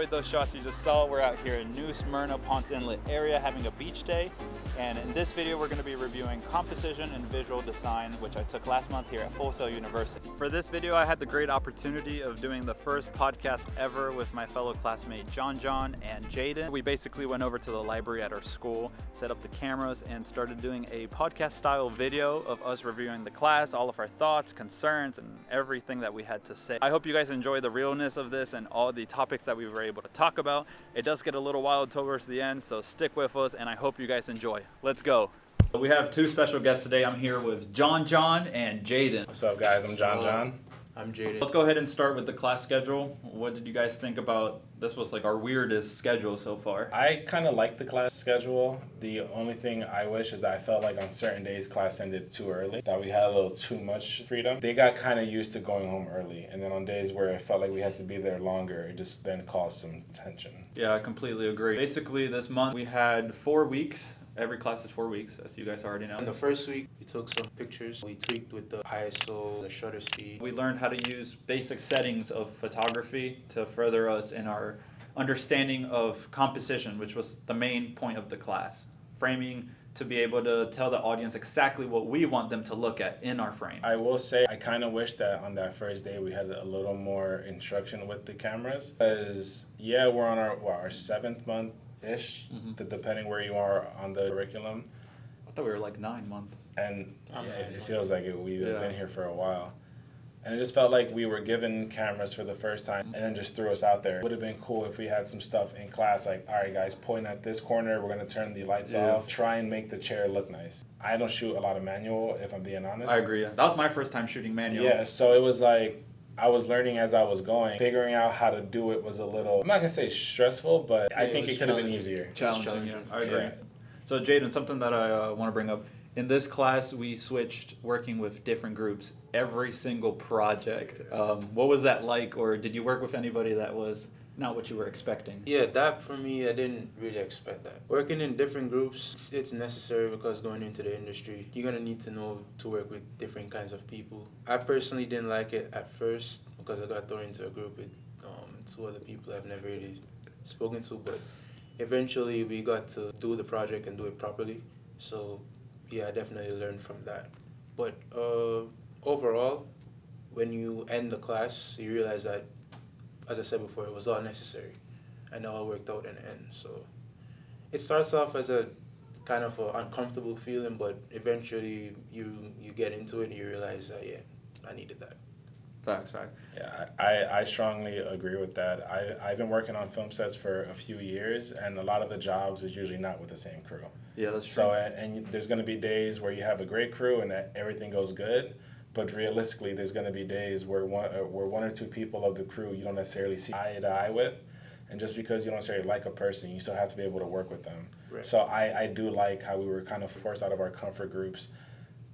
enjoyed those shots you just saw, we're out here in New Smyrna, Ponce Inlet area having a beach day. And in this video, we're going to be reviewing composition and visual design, which I took last month here at Full Sail University. For this video, I had the great opportunity of doing the first podcast ever with my fellow classmate John and Jaden. We basically went over to the library at our school, set up the cameras, and started doing a podcast style video of us reviewing the class, all of our thoughts, concerns, and everything that we had to say. I hope you guys enjoy the realness of this and all the topics that we were able to talk about. It does get a little wild towards the end, so stick with us, and I hope you guys enjoy. Let's go. We have two special guests today. I'm here with John and Jaden. What's up, guys? I'm John. I'm Jaden. Let's go ahead and start with the class schedule. What did you guys think about? This was like our weirdest schedule so far. I kind of like the class schedule. The only thing I wish is that I felt like on certain days class ended too early, that we had a little too much freedom. They got kind of used to going home early, and then on days where it felt like we had to be there longer, it just then caused some tension. Yeah, I completely agree. Basically, this month we had 4 weeks. Every class is 4 weeks, as you guys already know. In the first week, we took some pictures. We tweaked with the ISO, the shutter speed. We learned how to use basic settings of photography to further us in our understanding of composition, which was the main point of the class. Framing to be able to tell the audience exactly what we want them to look at in our frame. I will say I kind of wish that on that first day we had a little more instruction with the cameras. Because, yeah, we're on our 7th month-ish, depending where you are on the curriculum. I thought we were like 9 months. And it feels like we've been here for a while. And it just felt like we were given cameras for the first time and then just threw us out there. It would have been cool if we had some stuff in class like, all right, guys, point at this corner. We're going to turn the lights off. Try and make the chair look nice. I don't shoot a lot of manual, if I'm being honest. I agree. That was my first time shooting manual. Yeah, so it was like I was learning as I was going. Figuring out how to do it was a little, I'm not going to say stressful, but I think it could have been easier. Challenging, yeah. I agree. Yeah. So, Jaden, something that I want to bring up. In this class, we switched working with different groups every single project. What was that like, or did you work with anybody that was not what you were expecting? Yeah, that for me, I didn't really expect that. Working in different groups, it's necessary because going into the industry, you're going to need to know to work with different kinds of people. I personally didn't like it at first because I got thrown into a group with 2 other people I've never really spoken to, but eventually we got to do the project and do it properly. So yeah, I definitely learned from that. But overall, when you end the class, you realize that, as I said before, it was all necessary, and it all worked out in the end. So it starts off as a kind of an uncomfortable feeling, but eventually you get into it and you realize that, yeah, I needed that. Facts. Yeah, I strongly agree with that. I've been working on film sets for a few years, and a lot of the jobs is usually not with the same crew. Yeah, that's true. So, and there's going to be days where you have a great crew and that everything goes good, but realistically, there's going to be days where one or two people of the crew you don't necessarily see eye to eye with, and just because you don't necessarily like a person, you still have to be able to work with them. Right. So I do like how we were kind of forced out of our comfort groups,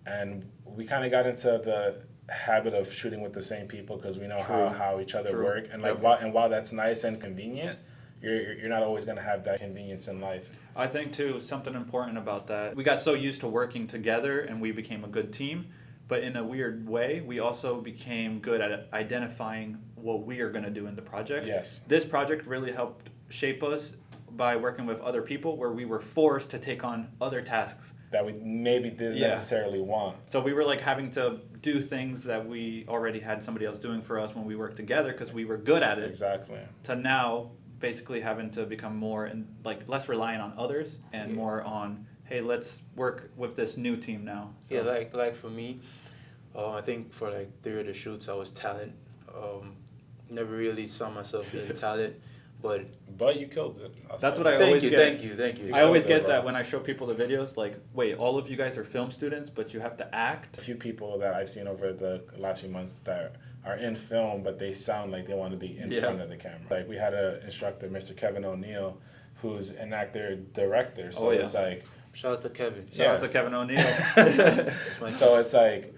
and we kind of got into the habit of shooting with the same people because we know how each other work, and like while that's nice and convenient, you're not always going to have that convenience in life. I think too, something important about that, we got so used to working together and we became a good team, but in a weird way we also became good at identifying what we are going to do in the project. Yes, this project really helped shape us by working with other people where we were forced to take on other tasks that we maybe didn't necessarily want. So we were like having to do things that we already had somebody else doing for us when we worked together because we were good at it. Exactly. To now basically having to become more and like less reliant on others and more on, hey, let's work with this new team now. So. Yeah, like for me, I think for like 3 of the shoots I was talent. Never really saw myself being talent. But you killed it. That's what I always get. Thank you. I always get that when I show people the videos, like, wait, all of you guys are film students, but you have to act? A few people that I've seen over the last few months that are in film, but they sound like they want to be in front of the camera. Like, we had an instructor, Mr. Kevin O'Neill, who's an actor-director. So it's like... Shout out to Kevin. Shout out to Kevin O'Neill. So it's like...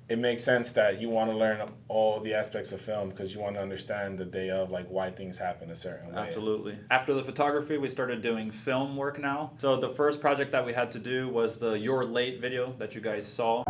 It makes sense that you want to learn all the aspects of film because you want to understand the day of, like, why things happen a certain way. Absolutely. After the photography, we started doing film work now. So the first project that we had to do was the You're Late video that you guys saw.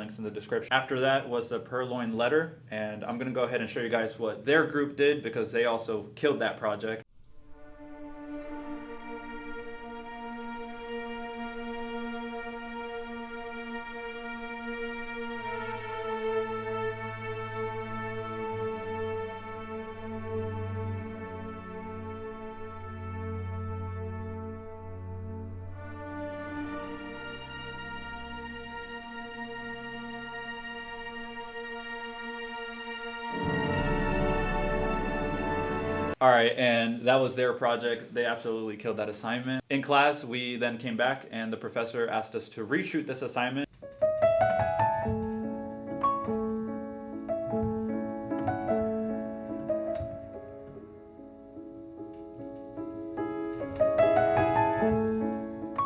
links in the description. After that was the Purloined letter, and I'm gonna go ahead and show you guys what their group did because they also killed that project. All right, and that was their project. They absolutely killed that assignment. In class, we then came back and the professor asked us to reshoot this assignment.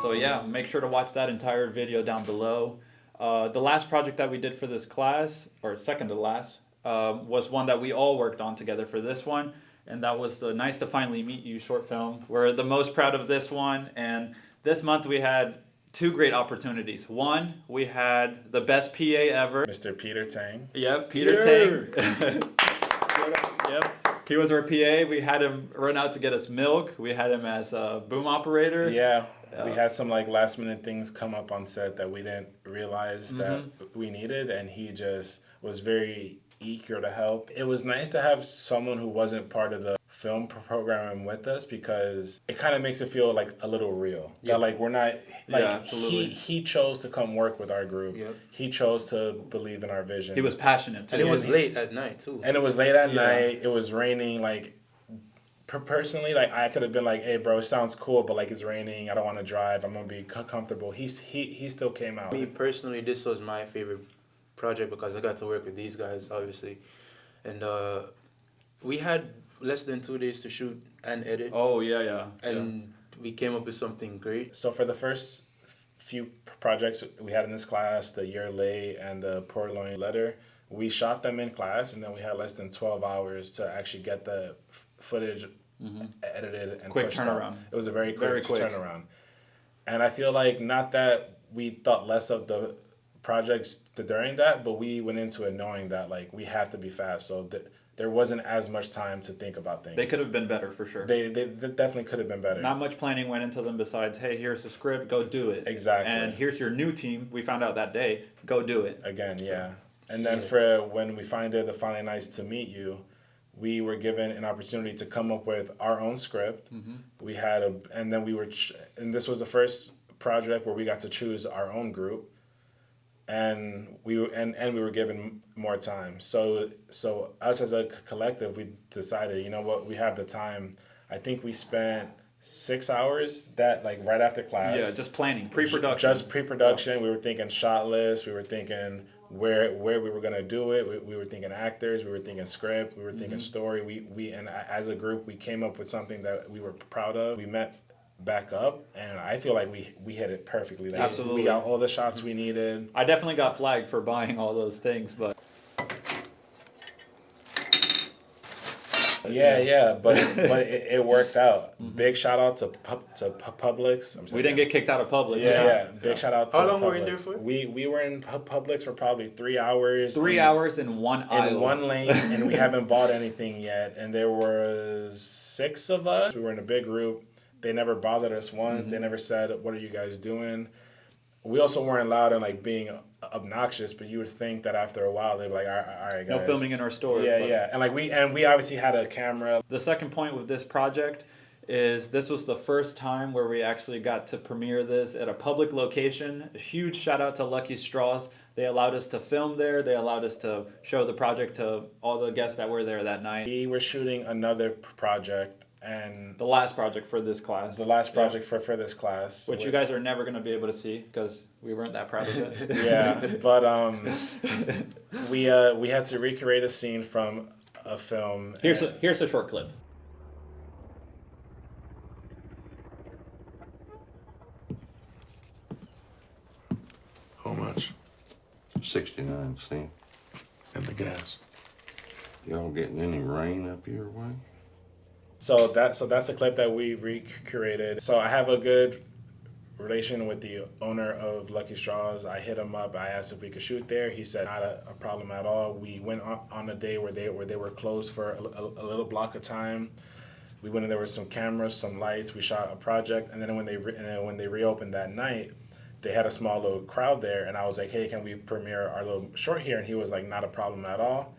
So yeah, make sure to watch that entire video down below. The last project that we did for this class, or second to last, was one that we all worked on together for this one. And that was the Nice to Finally Meet You short film. We're the most proud of this one. And this month we had two great opportunities. One, we had the best PA ever. Mr. Peter Tang. Yep, Peter Tang. Yep, he was our PA. We had him run out to get us milk. We had him as a boom operator. Yeah, we had some like last minute things come up on set that we didn't realize that we needed. And he just was very eager to help. It was nice to have someone who wasn't part of the film program with us because it kind of makes it feel like a little real. Yeah, that, like we're not like he chose to come work with our group. Yep. He chose to believe in our vision. He was passionate too. And it was late at night too. And it was late at night. It was raining. Like personally, like I could have been like, "Hey, bro, it sounds cool, but like it's raining. I don't want to drive. I'm gonna be comfortable." He still came out. Me personally, this was my favorite project because I got to work with these guys, obviously, and we had less than 2 days to shoot and edit. Oh yeah. And we came up with something great. So for the first few projects we had in this class, the Year Late and the Purloined letter, we shot them in class, and then we had less than 12 hours to actually get the footage edited and quick pushed turnaround. up. It was a very quick turnaround, and I feel like not that we thought less of the projects during that, but we went into it knowing that like we have to be fast, so there wasn't as much time to think about things. They could have been better for sure. They definitely could have been better. Not much planning went into them besides, hey, here's the script, go do it. Exactly. And here's your new team. We found out that day, go do it. Again, yeah. And then for when we did the Finally Nice to Meet You, we were given an opportunity to come up with our own script. We had and this was the first project where we got to choose our own group. And we were given more time. So us as a collective, we decided, you know what, we have the time. I think we spent 6 hours right after class. Yeah, just planning, pre-production. Just pre-production. Yeah. We were thinking shot list. We were thinking where we were gonna do it. We were thinking actors. We were thinking script. We were thinking story. We and as a group, we came up with something that we were proud of. We met back up, and I feel like we hit it perfectly. Like, absolutely, we got all the shots we needed. I definitely got flagged for buying all those things, but but it worked out. Big shout out to Publix. We didn't get kicked out of Publix. Yeah. Big shout out to How long Publix. were you in there for? We were in Publix for probably 3 hours. 3 hours in one aisle. In one lane, and we haven't bought anything yet. And there was 6 of us. We were in a big group. They never bothered us once. They never said, "What are you guys doing?" We also weren't allowed in like being obnoxious, but you would think that after a while they'd be like, "All right, guys." No filming in our store. Yeah. And we obviously had a camera. The second point with this project is this was the first time where we actually got to premiere this at a public location. A huge shout out to Lucky Straws. They allowed us to film there. They allowed us to show the project to all the guests that were there that night. We were shooting another project. And the last project for this class. The last project for this class. Which you guys are never going to be able to see because we weren't that proud of it. Yeah, but we had to recreate a scene from a film. Here's a short clip. How much? 69 cents. And the gas? Y'all getting any rain up your way? So that's a clip that we recreated. So I have a good relation with the owner of Lucky Straws. I hit him up. I asked if we could shoot there. He said not a problem at all. We went on a day where they were closed for a little block of time. We went in there with some cameras, some lights. We shot a project, and then when they reopened that night, they had a small little crowd there, and I was like, "Hey, can we premiere our little short here?" And he was like, "Not a problem at all."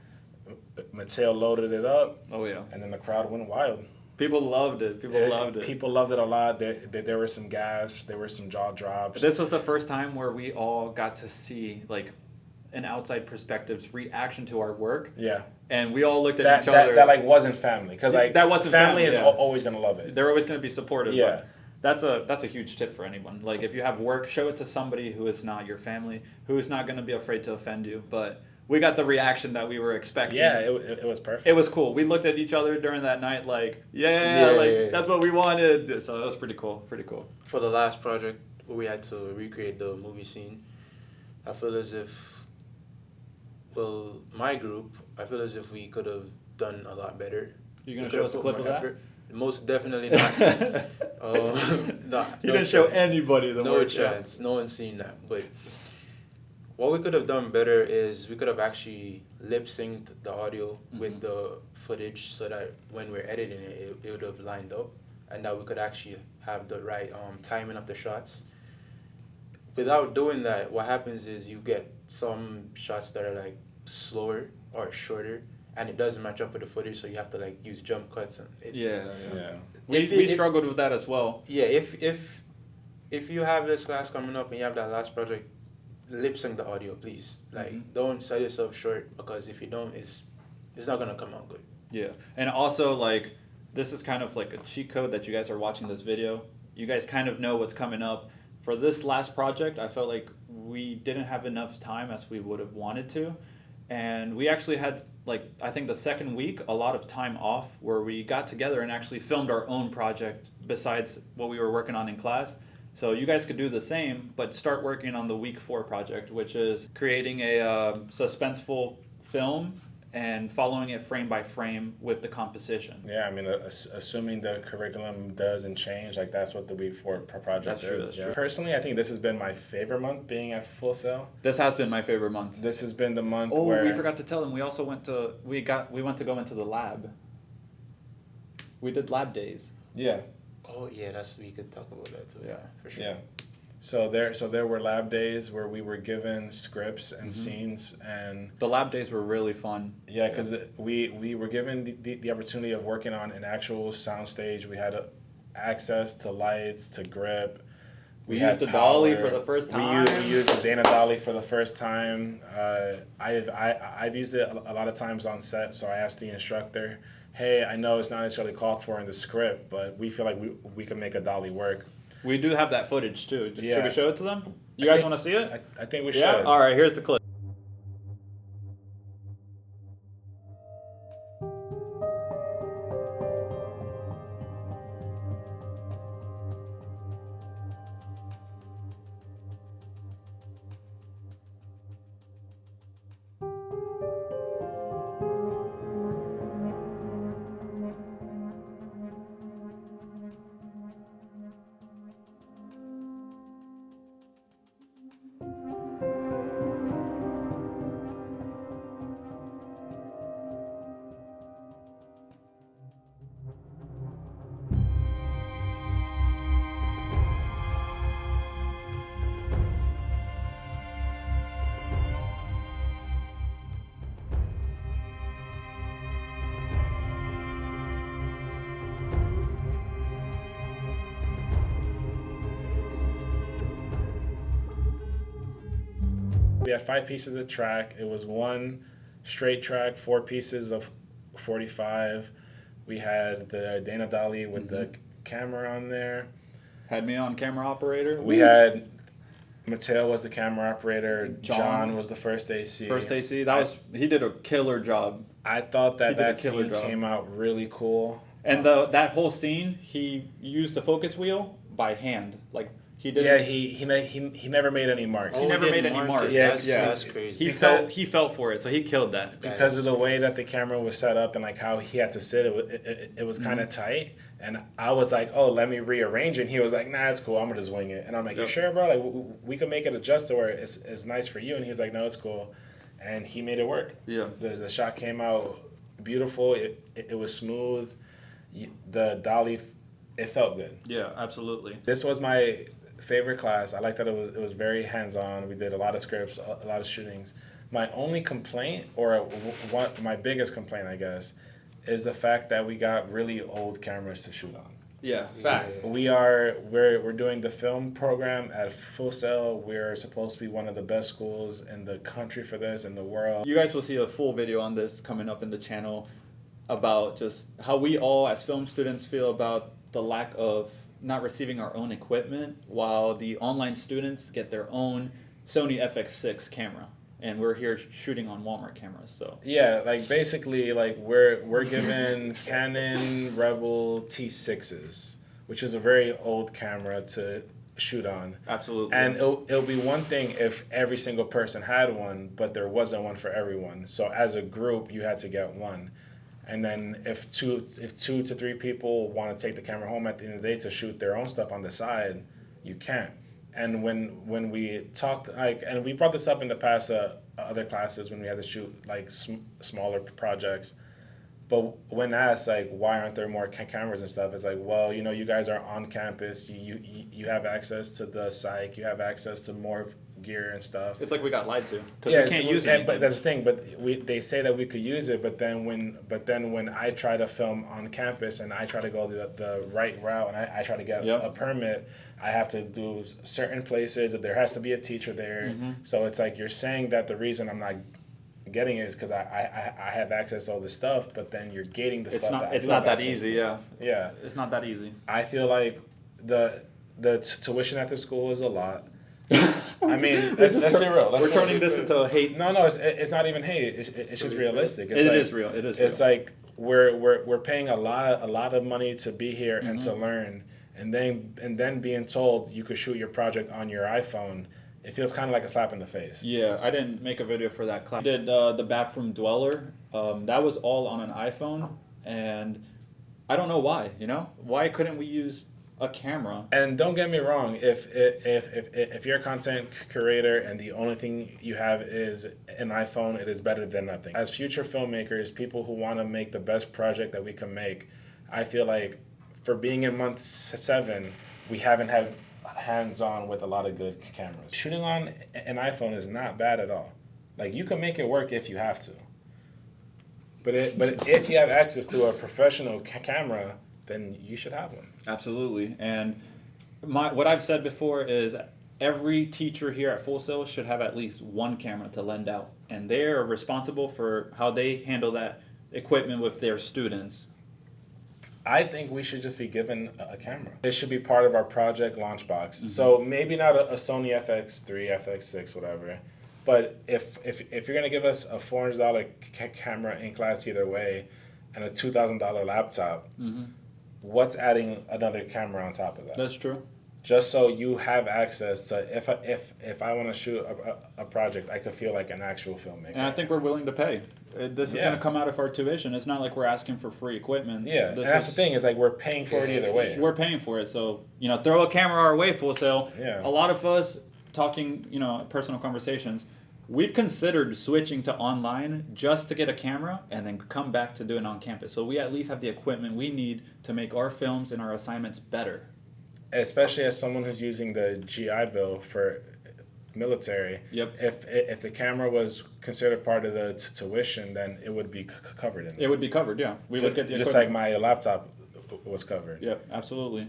Mateo loaded it up. Oh yeah. And then the crowd went wild. People loved it. People loved it. People loved it a lot. There were some gasps. There were some jaw drops. This was the first time where we all got to see like an outside perspective's reaction to our work. Yeah. And we all looked at each other. That like wasn't family, because like that wasn't family is yeah. always gonna love it. They're always gonna be supportive. Yeah. But that's a huge tip for anyone. Like if you have work, show it to somebody who is not your family, who is not gonna be afraid to offend you. But we got the reaction that we were expecting. Yeah, it was perfect. It was cool. We looked at each other during that night like, yeah. That's what we wanted. So it was pretty cool. Pretty cool. For the last project, where we had to recreate the movie scene, I feel as if, well, my group, I feel as if we could have done a lot better. You gonna show us a clip of that? Effort. Most definitely not. You didn't show anybody the no work. chance. No one's seen that. But what we could have done better is we could have actually lip synced the audio with the footage, so that when we're editing it, it would have lined up, and that we could actually have the right timing of the shots. Without doing that, what happens is you get some shots that are like slower or shorter, and it doesn't match up with the footage, so you have to like use jump cuts. And it's, Yeah. We struggled with that as well. Yeah, if you have this class coming up and you have that last project, lip sync the audio, please. Like, don't sell yourself short, because if you don't, it's not gonna come out good. Yeah, and also like this is kind of like a cheat code that you guys are watching this video. You guys kind of know what's coming up. For this last project, I felt like we didn't have enough time as we would have wanted to, and we actually had like I think the second week a lot of time off where we got together and actually filmed our own project besides what we were working on in class. So you guys could do the same, but start working on the week 4 project, which is creating a suspenseful film and following it frame by frame with the composition. Yeah, I mean, assuming the curriculum doesn't change, like that's what the week 4 project is. That's true. Personally, I think this has been my favorite month being at Full Sail. This has been my favorite month. This has been the month Oh, where we forgot to tell them. We also went to we went to go into the lab. We did lab days. Yeah. Oh yeah, we could talk about that too. Yeah, for sure. Yeah. So there were lab days where we were given scripts and scenes, and The lab days were really fun. yeah, because we were given the opportunity of working on an actual soundstage. We had access to lights, to grip. We used the dolly for the first time. We used the Dana dolly for the first time. I've used it a lot of times on set, so I asked the instructor, hey, I know it's not necessarily called for in the script, but we feel like we can make a dolly work. We do have that footage too. Yeah. Should we show it to them? You guys want to see it? I think we should. Yeah? All right, here's the clip. We had 5 pieces of track. It was one straight track, 4 pieces of 45. We had the Dana dolly with the camera on there. Had me on camera operator. We had Mateo was the camera operator. John. John was the first AC. First AC. He did a killer job. I thought He did a that killer scene job. came out really cool. And that whole scene, he used the focus wheel by hand. Like He didn't. Yeah, he never made any marks. He never didn't made any mark marks. it. Yeah, That's crazy. He felt for it, so he killed that. Because of the way that the camera was set up and like how he had to sit, it was kind of tight. And I was like, oh, let me rearrange it. And he was like, nah, it's cool. I'm gonna just wing it. And I'm like, you sure, bro? Like we can make it adjust to where it's nice for you. And he was like, no, it's cool. And he made it work. Yeah. The shot came out beautiful. It was smooth. The dolly, it felt good. Yeah, absolutely. This was my favorite class. I like that it was very hands-on. We did a lot of scripts, a lot of shootings. My only complaint, or my biggest complaint, I guess, is the fact that we got really old cameras to shoot on. Yeah, facts. We're doing the film program at Full Sail. We're supposed to be one of the best schools in the country for this, in the world. You guys will see a full video on this coming up in the channel about just how we all as film students feel about the lack of not receiving our own equipment while the online students get their own Sony FX6 camera. And we're here shooting on Walmart cameras, so. Yeah, like basically, like we're given Canon Rebel T6s, which is a very old camera to shoot on. Absolutely. And it'll be one thing if every single person had one, but there wasn't one for everyone. So as a group, you had to get one. And then if two to three people want to take the camera home at the end of the day to shoot their own stuff on the side, you can't. And when we talked, like, and we brought this up in the past other classes when we had to shoot like smaller projects, but when asked like why aren't there more cameras and stuff, it's like, well, you know, you guys are on campus, you have access to the psych, you have access to more gear and stuff. It's like we got lied to because Yeah, we can't use it. but that's the thing. But they say that we could use it, but then when I try to film on campus and I try to go the right route and I try to get a permit, I have to do certain places. There has to be a teacher there. So it's like you're saying that the reason I'm not getting it is because I have access to all this stuff, but then you're gating the stuff. It's not that easy. Yeah. Yeah. It's not that easy. I feel like the tuition at the school is a lot. I mean, let's be real. We're turning this into a hate. No, it's not even hate. It's just realistic. It's It like, is real. It is real. It's like we're paying a lot of money to be here and to learn, and then being told you could shoot your project on your iPhone. It feels kind of like a slap in the face. Yeah, I didn't make a video for that class. I did the Bathroom Dweller. That was all on an iPhone, and I don't know why. You know, why couldn't we use a camera? And don't get me wrong, if you're a content creator and the only thing you have is an iPhone, it is better than nothing. As future filmmakers, people who want to make the best project that we can make, I feel like for being in month 7, we haven't had hands-on with a lot of good cameras. Shooting on an iPhone is not bad at all. Like, you can make it work if you have to. But if you have access to a professional camera, then you should have one. Absolutely. And what I've said before is every teacher here at Full Sail should have at least one camera to lend out. And they are responsible for how they handle that equipment with their students. I think we should just be given a camera. It should be part of our project launch box. So maybe not a Sony FX3, FX6, whatever. But if you're going to give us a $400 camera in class either way and a $2,000 laptop, what's adding another camera on top of that? That's true. Just so you have access to, if I want to shoot a project, I could feel like an actual filmmaker. And I think we're willing to pay. This is going to come out of our tuition. It's not like we're asking for free equipment. Yeah, and that's the thing, is like we're paying for it either way. We're paying for it. So, you know, throw a camera our way, Full Sail. Yeah. A lot of us talking, you know, personal conversations, we've considered switching to online just to get a camera and then come back to doing on campus. So we at least have the equipment we need to make our films and our assignments better. Especially as someone who's using the GI Bill for military. Yep. If the camera was considered part of the tuition, then it would be covered in it. It would be covered, yeah. We would get the just equipment. like my laptop was covered. Yep, absolutely.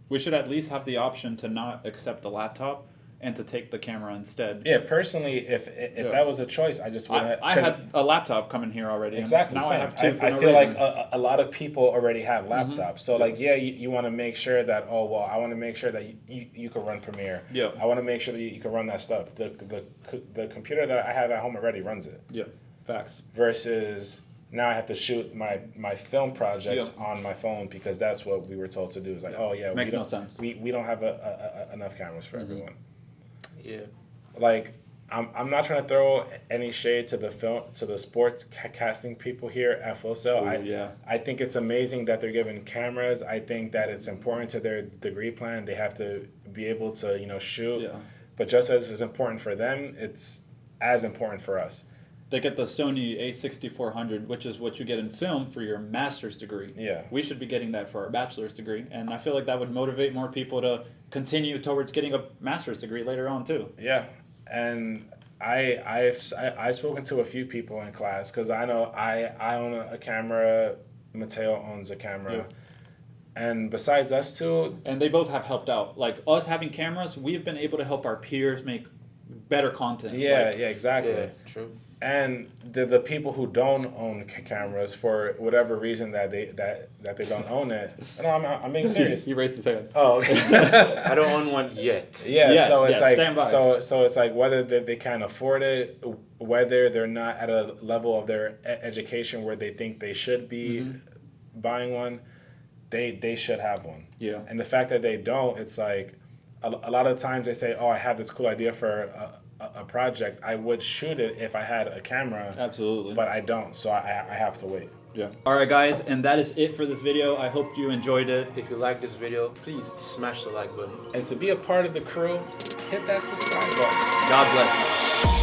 We should at least have the option to not accept the laptop and to take the camera instead. Yeah, personally, if that was a choice, I just would have. I had a laptop coming here already. Exactly. Now same. I have two. I feel like a lot of people already have laptops. So like, yeah, you want to make sure that, oh well, I want to make sure that you can run Premiere. Yeah. I want to make sure that you can run that stuff. The computer that I have at home already runs it. Yeah. Facts. Versus Now I have to shoot my film projects on my phone because that's what we were told to do. It's like, oh yeah, makes no sense. We don't have enough cameras for everyone. Yeah. Like, I'm not trying to throw any shade to the sports casting people here at Full Sail. I think it's amazing that they're given cameras. I think that it's important to their degree plan. They have to be able to shoot. Yeah. But just as it's important for them, it's as important for us. They get the Sony A6400, which is what you get in film for your master's degree. Yeah. We should be getting that for our bachelor's degree, and I feel like that would motivate more people to continue towards getting a master's degree later on too. Yeah, and I've spoken to a few people in class because I know I own a camera, Mateo owns a camera. Yeah. And besides us two, and they both have helped out. Like us having cameras, we've been able to help our peers make better content. Yeah, exactly. Yeah, true. And the people who don't own cameras for whatever reason that they don't own it. No, I'm being serious. He raised his hand. Oh, okay. I don't own one yet. Yeah, so it's like stand by. so it's like whether they can't afford it, whether they're not at a level of their education where they think they should be buying one, they should have one. Yeah. And the fact that they don't, it's like a lot of times they say, "Oh, I have this cool idea for a project. I would shoot it if I had a camera." Absolutely. But I don't, so I have to wait. Yeah. All right, guys, and that is it for this video. I hope you enjoyed it. If you like this video, please smash the like button. And to be a part of the crew, hit that subscribe button. God bless you.